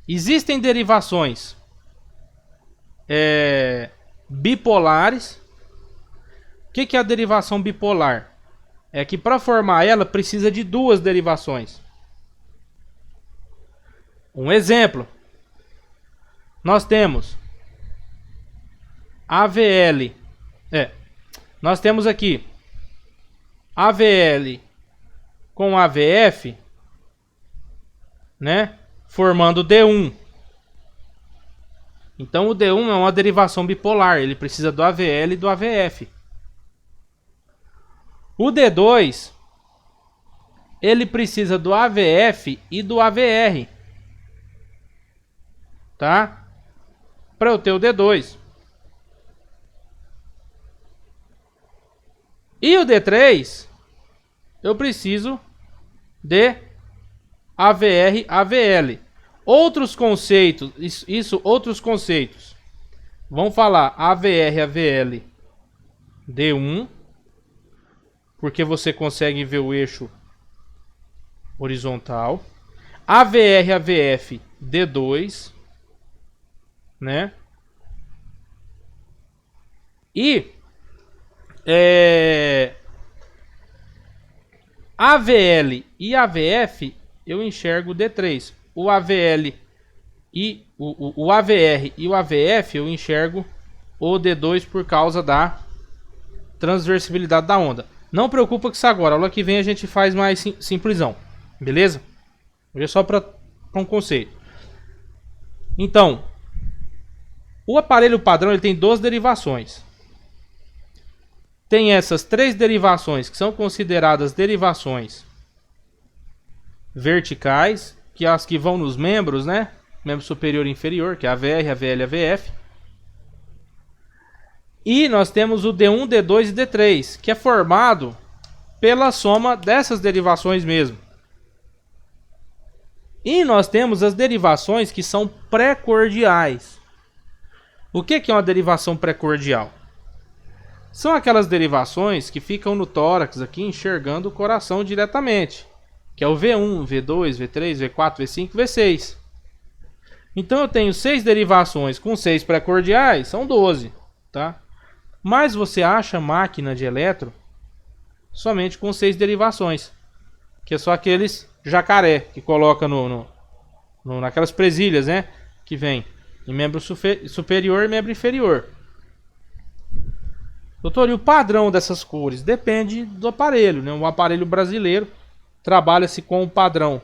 Existem derivações bipolares. O que é a derivação bipolar? É que para formar ela precisa de duas derivações. Um exemplo. Nós temos AVL. Nós temos aqui AVL com AVF, né? Formando D1. Então o D1 é uma derivação bipolar. Ele precisa do AVL e do AVF. O D2, ele precisa do AVF e do AVR. Tá? Para eu ter o D2. E o D3, eu preciso de AVR, AVL. Outros conceitos, outros conceitos. Vamos falar AVR, AVL, D1, porque você consegue ver o eixo horizontal. AVR, AVF, D2, né? E AVL e AVF eu enxergo D3. O AVL e o AVR e o AVF eu enxergo o D2 por causa da transversibilidade da onda. Não preocupa com isso agora. A aula que vem a gente faz mais simplesão. Beleza? Hoje é só para um conceito. Então, o aparelho padrão ele tem duas derivações. Tem essas três derivações que são consideradas derivações verticais, que é as que vão nos membros, né? Membro superior e inferior, que é AVR, AVL, AVF. E nós temos o D1, D2 e D3, que é formado pela soma dessas derivações mesmo. E nós temos as derivações que são precordiais. O que é uma derivação precordial? São aquelas derivações que ficam no tórax aqui enxergando o coração diretamente. Que é o V1, V2, V3, V4, V5, V6. Então eu tenho 6 derivações com 6 precordiais, são 12. Tá? Mas você acha máquina de eletro somente com 6 derivações. Que é só aqueles jacaré que coloca naquelas presilhas, né? Que vem em membro superior e membro inferior. Doutor, e o padrão dessas cores? Depende do aparelho, né? O aparelho brasileiro trabalha-se com o padrão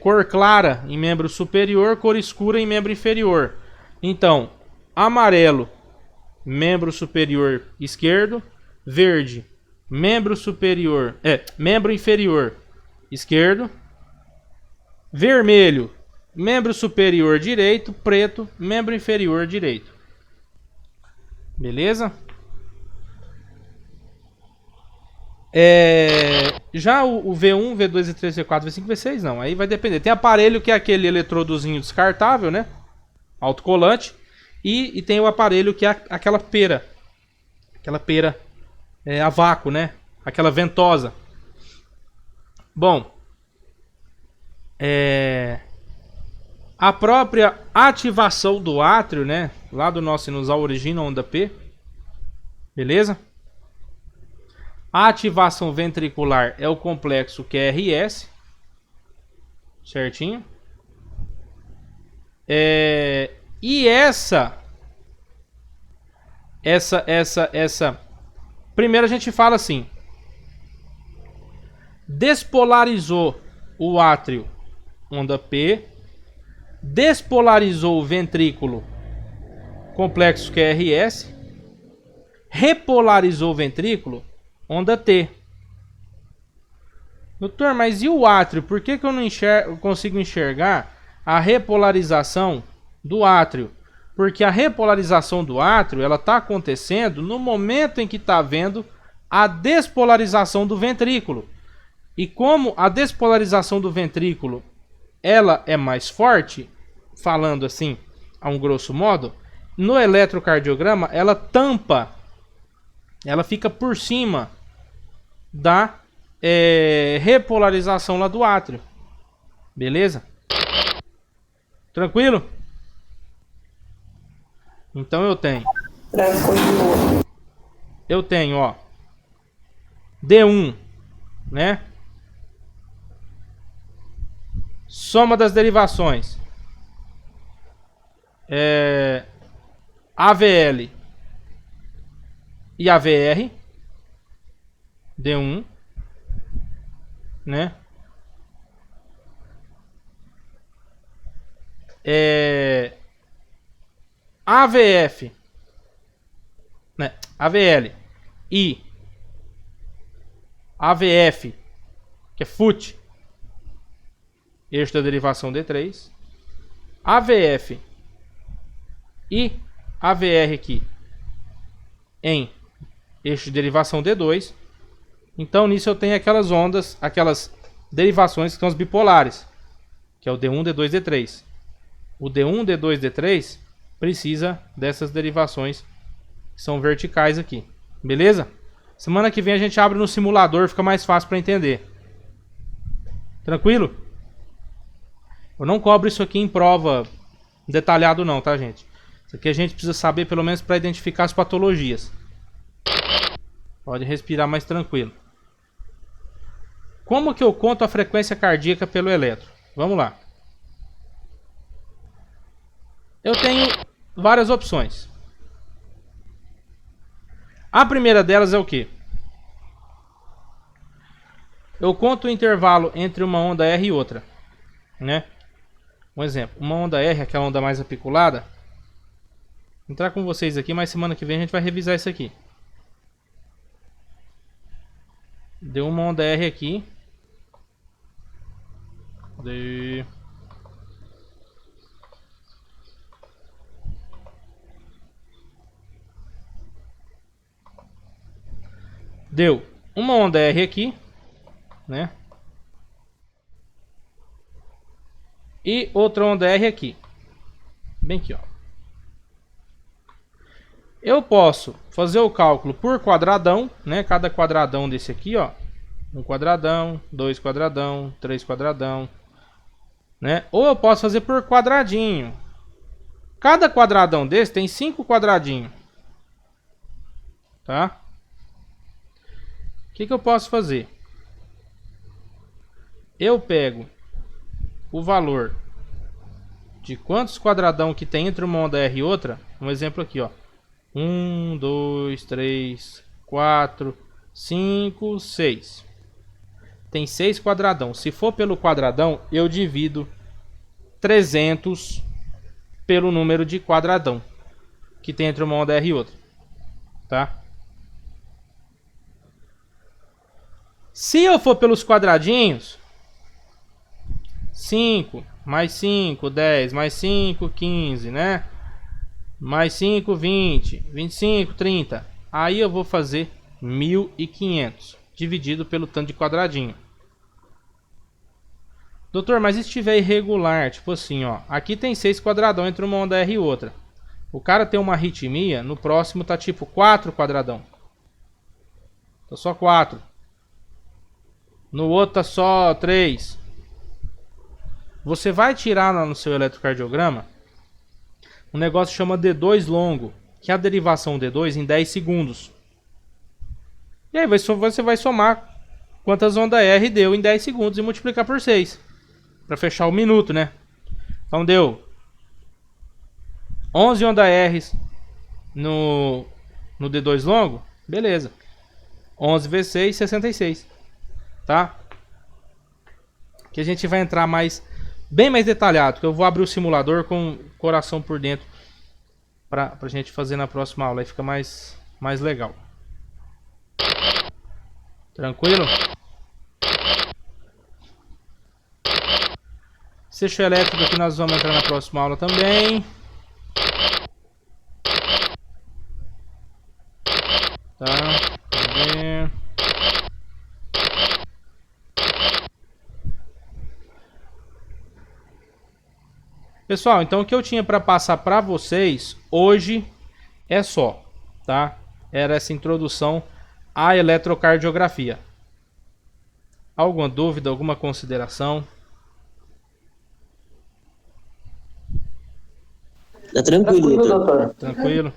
cor clara em membro superior, cor escura em membro inferior. Então, amarelo, membro superior esquerdo, verde, membro inferior esquerdo, vermelho, membro superior direito, preto, membro inferior direito. Beleza? Já o V1, V2, V3, V4, V5, V6 não, aí vai depender. Tem aparelho que é aquele eletrodozinho descartável, né? Autocolante. E tem o aparelho que é aquela pera. Aquela pera a vácuo, né? Aquela ventosa. Bom, a própria ativação do átrio, né? Lá do nosso sinusal origina onda P. Beleza? A ativação ventricular é o complexo QRS. Certinho? E essa. Primeiro a gente fala assim. Despolarizou o átrio, onda P. Despolarizou o ventrículo, complexo QRS. Repolarizou o ventrículo, onda T. Doutor, mas e o átrio? Por que eu não consigo enxergar a repolarização do átrio? Porque a repolarização do átrio ela está acontecendo no momento em que está havendo a despolarização do ventrículo. E como a despolarização do ventrículo ela é mais forte, falando assim, a um grosso modo, no eletrocardiograma ela tampa, ela fica por cima da repolarização lá do átrio. Beleza? Tranquilo? Então eu tenho. Tranquilo. Eu tenho, ó. D1, né? Soma das derivações. AVL e AVR. D1, né? AVF, né? AVL e AVF, que é FUT, eixo da derivação D3, AVF e AVR aqui em eixo de derivação D2. Então nisso eu tenho aquelas ondas, aquelas derivações que são as bipolares, que é o D1, D2, D3. O D1, D2, D3 precisa dessas derivações que são verticais aqui. Beleza? Semana que vem a gente abre no simulador, fica mais fácil para entender. Tranquilo? Eu não cobro isso aqui em prova detalhado não, tá, gente? Isso aqui a gente precisa saber pelo menos para identificar as patologias. Pode respirar mais tranquilo. Como que eu conto a frequência cardíaca pelo eletro? Vamos lá. Eu tenho várias opções. A primeira delas é o quê? Eu conto o intervalo entre uma onda R e outra, né? Um exemplo, uma onda R, aquela onda mais apiculada. Vou entrar com vocês aqui, mas semana que vem a gente vai revisar isso aqui. Deu uma onda R aqui. Deu uma onda R aqui, né? E outra onda R aqui. Bem aqui, ó. Eu posso fazer o cálculo por quadradão, né? Cada quadradão desse aqui, ó. Um quadradão, dois quadradão, três quadradão, né? Ou eu posso fazer por quadradinho. Cada quadradão desse tem 5 quadradinhos. Tá? O que eu posso fazer? Eu pego o valor de quantos quadradão que tem entre uma onda R e outra. Um exemplo aqui, ó. 1, 2, 3, 4, 5, 6. Tem 6 quadradão. Se for pelo quadradão, eu divido 300 pelo número de quadradão que tem entre uma onda R e outra. Tá? Se eu for pelos quadradinhos, 5 mais 5, 10, mais 5, 15, né? Mais 5, 20, 25, 30. Aí eu vou fazer 1.500 dividido pelo tanto de quadradinho. Doutor, mas se estiver irregular, tipo assim, ó. Aqui tem 6 quadradão entre uma onda R e outra. O cara tem uma arritmia, no próximo tá tipo 4 quadradão. Tá só 4. No outro tá só 3. Você vai tirar no seu eletrocardiograma um negócio que chama D2 longo, que é a derivação D2 em 10 segundos. E aí você vai somar quantas ondas R deu em 10 segundos e multiplicar por 6. Para fechar o minuto, né? Então deu 11 ondas R no D2 longo. Beleza. 11 vezes 6, 66. Tá? Que a gente vai entrar bem mais detalhado, que eu vou abrir o simulador com o coração por dentro pra gente fazer na próxima aula, aí fica mais legal. Tranquilo? Eixo elétrico aqui nós vamos entrar na próxima aula também. Tá? Vamos ver. Pessoal, então o que eu tinha para passar para vocês hoje é só, tá? Era essa introdução à eletrocardiografia. Alguma dúvida, alguma consideração? Tá tranquilo, doutor. doutor. Tranquilo?